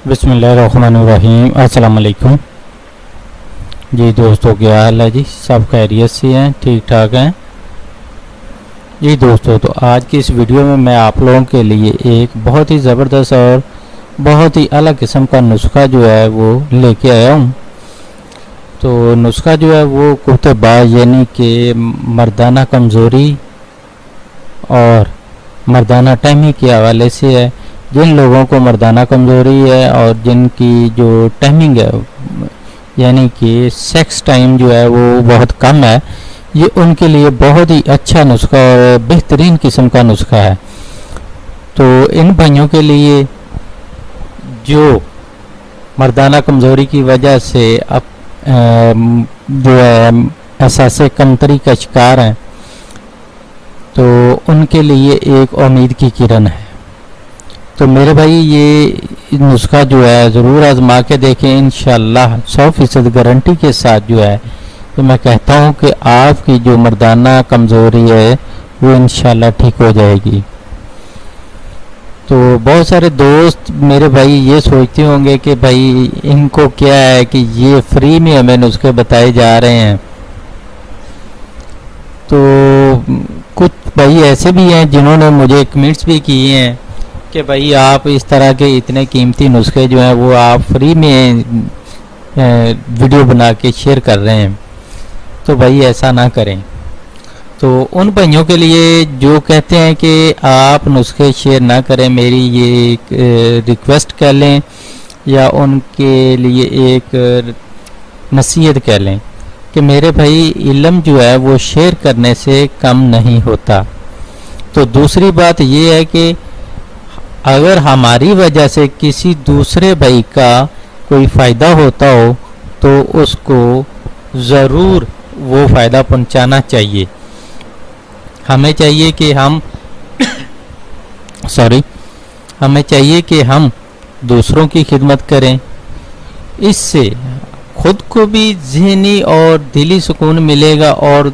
बिस्मिल्लाहिर्रहमानिर्रहीम। अस्सलाम वालेकुम जी दोस्तों, क्या हाल है जी? सब खैरियत से हैं, ठीक ठाक हैं जी दोस्तों। तो आज की इस वीडियो में मैं आप लोगों के लिए एक बहुत ही ज़बरदस्त और बहुत ही अलग किस्म का नुस्खा जो है वो लेके आया हूँ। तो नुस्खा जो है वो कुर्तबाज यानी कि मर्दाना कमज़ोरी और मर्दाना टाइमिंग के हवाले से है। जिन लोगों को मर्दाना कमज़ोरी है और जिनकी जो टाइमिंग है यानी कि सेक्स टाइम जो है वो बहुत कम है, ये उनके लिए बहुत ही अच्छा नुस्खा और बेहतरीन किस्म का नुस्खा है। तो इन भाइयों के लिए जो मर्दाना कमज़ोरी की वजह से अब जो है एहसास कमतरी का शिकार हैं, तो उनके लिए एक उम्मीद की किरण है। तो मेरे भाई ये नुस्खा जो है ज़रूर आजमा के देखें, इंशाल्लाह 100% गारंटी के साथ जो है तो मैं कहता हूँ कि आपकी जो मर्दाना कमज़ोरी है वो इंशाल्लाह ठीक हो जाएगी। तो बहुत सारे दोस्त मेरे भाई ये सोचते होंगे कि भाई इनको क्या है कि ये फ्री में हमें नुस्खे बताए जा रहे हैं। तो कुछ भाई ऐसे भी हैं जिन्होंने मुझे कमेंट्स भी किए हैं कि भाई आप इस तरह के इतने कीमती नुस्खे जो हैं वो आप फ्री में वीडियो बना के शेयर कर रहे हैं। तो भाई ऐसा ना करें। तो उन भाइयों के लिए जो कहते हैं कि आप नुस्खे शेयर ना करें, मेरी ये एक रिक्वेस्ट कह लें या उनके लिए एक नसीहत कह लें कि मेरे भाई इल्म जो है वो शेयर करने से कम नहीं होता। तो दूसरी बात ये है कि अगर हमारी वजह से किसी दूसरे भाई का कोई फ़ायदा होता हो तो उसको ज़रूर वो फ़ायदा पहुंचाना चाहिए। हमें चाहिए कि हम हमें चाहिए कि हम दूसरों की खिदमत करें। इससे खुद को भी ज़हनी और दिली सुकून मिलेगा और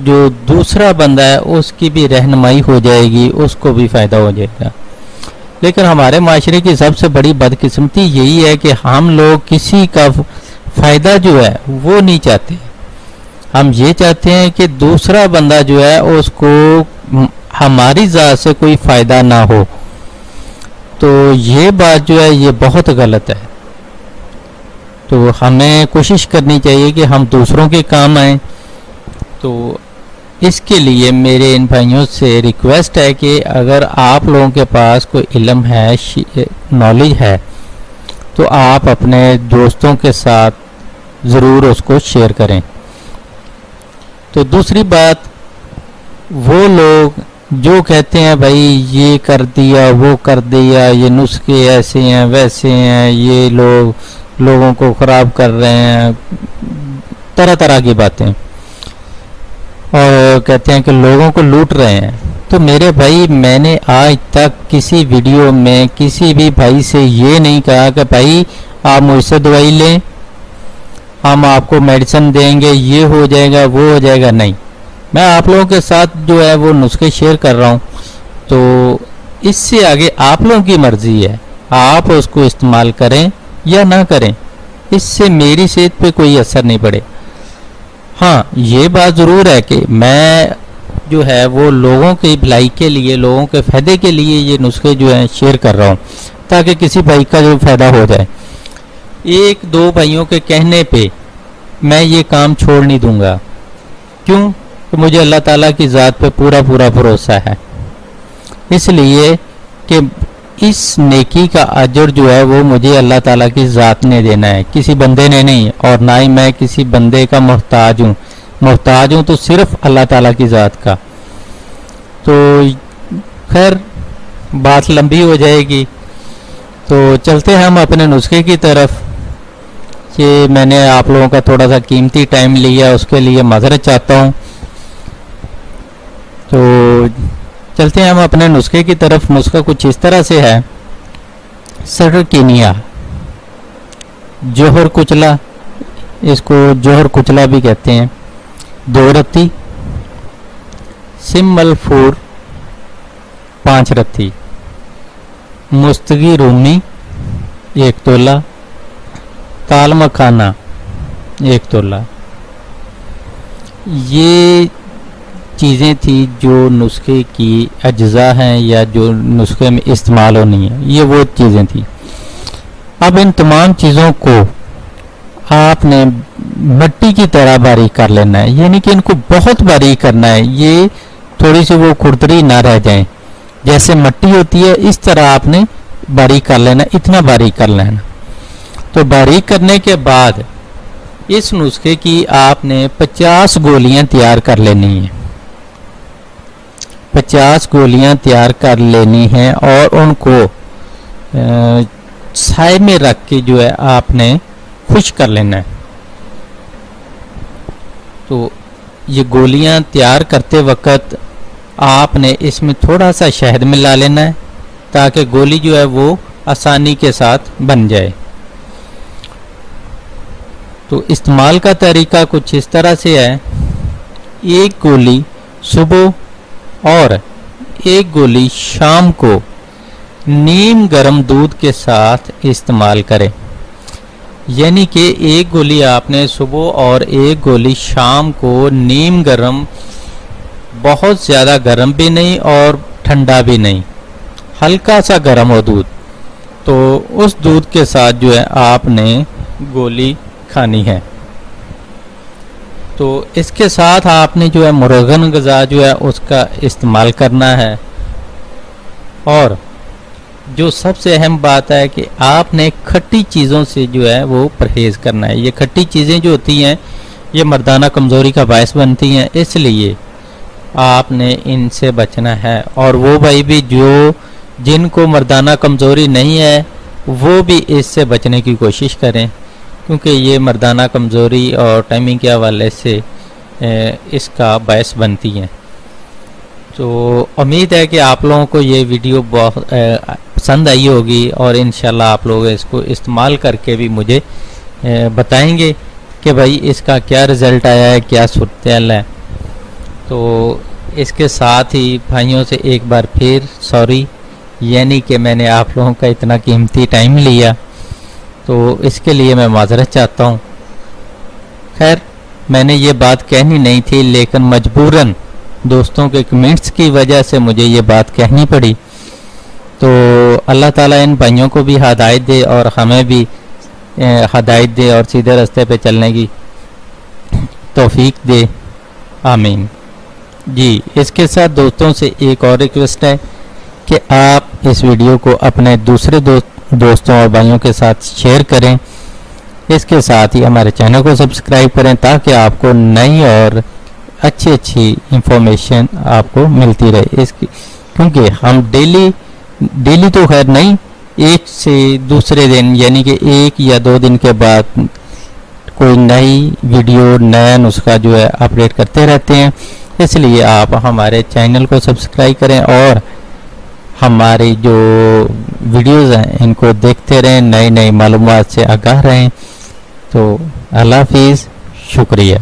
जो दूसरा बंदा है उसकी भी रहनुमाई हो जाएगी, उसको भी फ़ायदा हो जाएगा। लेकिन हमारे माशरे की सबसे बड़ी बदकिस्मती यही है कि हम लोग किसी का फ़ायदा जो है वो नहीं चाहते। हम ये चाहते हैं कि दूसरा बंदा जो है उसको हमारी ज़ात से कोई फ़ायदा ना हो। तो ये बात जो है ये बहुत गलत है। तो हमें कोशिश करनी चाहिए कि हम दूसरों के काम आएँ। तो इसके लिए मेरे इन भाइयों से रिक्वेस्ट है कि अगर आप लोगों के पास कोई इल्म है, नॉलेज है, तो आप अपने दोस्तों के साथ ज़रूर उसको शेयर करें। तो दूसरी बात, वो लोग जो कहते हैं भाई ये कर दिया वो कर दिया, ये नुस्खे ऐसे हैं वैसे हैं, ये लोगों को ख़राब कर रहे हैं, तरह तरह की बातें, और कहते हैं कि लोगों को लूट रहे हैं। तो मेरे भाई मैंने आज तक किसी वीडियो में किसी भी भाई से ये नहीं कहा कि भाई आप मुझसे दवाई लें, हम आपको मेडिसिन देंगे, ये हो जाएगा वो हो जाएगा। नहीं, मैं आप लोगों के साथ जो है वो नुस्खे शेयर कर रहा हूँ। तो इससे आगे आप लोगों की मर्ज़ी है, आप उसको इस्तेमाल करें या ना करें, इससे मेरी सेहत पे कोई असर नहीं पड़े। हाँ, ये बात ज़रूर है कि मैं जो है वो लोगों की भलाई के लिए, लोगों के फ़ायदे के लिए ये नुस्खे जो हैं शेयर कर रहा हूँ ताकि किसी भाई का जो फ़ायदा हो जाए। एक दो भाइयों के कहने पे मैं ये काम छोड़ नहीं दूंगा। क्यों? कि मुझे अल्लाह ताला की ज़ात पे पूरा भरोसा है, इसलिए कि इस नेकी का अजर जो है वो मुझे अल्लाह ताला की ज़ात ने देना है, किसी बंदे ने नहीं। और ना ही मैं किसी बंदे का मोहताज हूँ तो सिर्फ अल्लाह ताला की ज़ात का। तो खैर बात लंबी हो जाएगी, तो चलते हैं हम अपने नुस्खे की तरफ। कि मैंने आप लोगों का थोड़ा सा कीमती टाइम लिया, उसके लिए माज़रत चाहता हूँ। तो चलते हैं हम अपने नुस्खे की तरफ। नुस्खा कुछ इस तरह से है। सरकीनिया, जोहर कुचला, इसको जोहर कुचला भी कहते हैं, 2 रत्ती, सिमलफूर 5 रत्ती, मुस्तगी रूमी 1 तोला, ताल मखाना 1 तोला। ये चीज़ें थी जो नुस्खे की अज्जा हैं या जो नुस्खे में इस्तेमाल होनी है, ये वो चीज़ें थी। अब इन तमाम चीज़ों को आपने मिट्टी की तरह बारीक कर लेना है, यानी कि इनको बहुत बारीक करना है, ये थोड़ी सी वो खुरदरी ना रह जाए। जैसे मिट्टी होती है इस तरह आपने बारीक कर लेना, इतना बारीक कर लेना। तो बारीक करने के बाद इस नुस्खे की आपने 50 गोलियां तैयार कर लेनी है। 50 गोलियां तैयार कर लेनी हैं और उनको साए में रख के जो है आपने खुश्क कर लेना है। तो ये गोलियां तैयार करते वक्त आपने इसमें थोड़ा सा शहद मिला लेना है ताकि गोली जो है वो आसानी के साथ बन जाए। तो इस्तेमाल का तरीका कुछ इस तरह से है, 1 गोली सुबह और 1 गोली शाम को नीम गर्म दूध के साथ इस्तेमाल करें। यानी कि 1 गोली आपने सुबह और 1 गोली शाम को नीम गर्म, बहुत ज़्यादा गर्म भी नहीं और ठंडा भी नहीं, हल्का सा गर्म हो दूध, तो उस दूध के साथ जो है आपने गोली खानी है। तो इसके साथ आपने जो है मुरगन ग़िज़ा जो है उसका इस्तेमाल करना है। और जो सबसे अहम बात है कि आपने खट्टी चीज़ों से जो है वो परहेज़ करना है। ये खट्टी चीज़ें जो होती हैं ये मर्दाना कमज़ोरी का बायस बनती हैं, इसलिए आपने इनसे बचना है। और वो भाई भी जो जिनको मर्दाना कमज़ोरी नहीं है वो भी इससे बचने की कोशिश करें, क्योंकि ये मर्दाना कमज़ोरी और टाइमिंग के हवाले से इसका बायस बनती हैं। तो उम्मीद है कि आप लोगों को ये वीडियो बहुत पसंद आई होगी और इंशाल्लाह आप लोग इसको इस्तेमाल करके भी मुझे बताएंगे कि भाई इसका क्या रिज़ल्ट आया है, क्या सूरत-ए-हाल है। तो इसके साथ ही भाइयों से एक बार फिर सॉरी, यानी कि मैंने आप लोगों का इतना कीमती टाइम लिया, तो इसके लिए मैं माज़रत चाहता हूँ। खैर, मैंने ये बात कहनी नहीं थी, लेकिन मजबूरन दोस्तों के कमेंट्स की वजह से मुझे ये बात कहनी पड़ी। तो अल्लाह ताला इन भाइयों को भी हदायत दे और हमें भी हदायत दे और सीधे रास्ते पे चलने की तौफीक दे, आमीन। जी, इसके साथ दोस्तों से एक और रिक्वेस्ट है कि आप इस वीडियो को अपने दूसरे दोस्तों और भाइयों के साथ शेयर करें। इसके साथ ही हमारे चैनल को सब्सक्राइब करें ताकि आपको नई और अच्छी इंफॉर्मेशन आपको मिलती रहे। इसकी क्योंकि हम डेली तो खैर नहीं, एक से दूसरे दिन यानी कि 1 या 2 दिन के बाद कोई नई वीडियो, नया नुस्खा जो है अपडेट करते रहते हैं। इसलिए आप हमारे चैनल को सब्सक्राइब करें और हमारी जो वीडियोज़ हैं इनको देखते रहें, नई मालूमात से आगाह रहें। तो अल्लाह हाफिज़, शुक्रिया।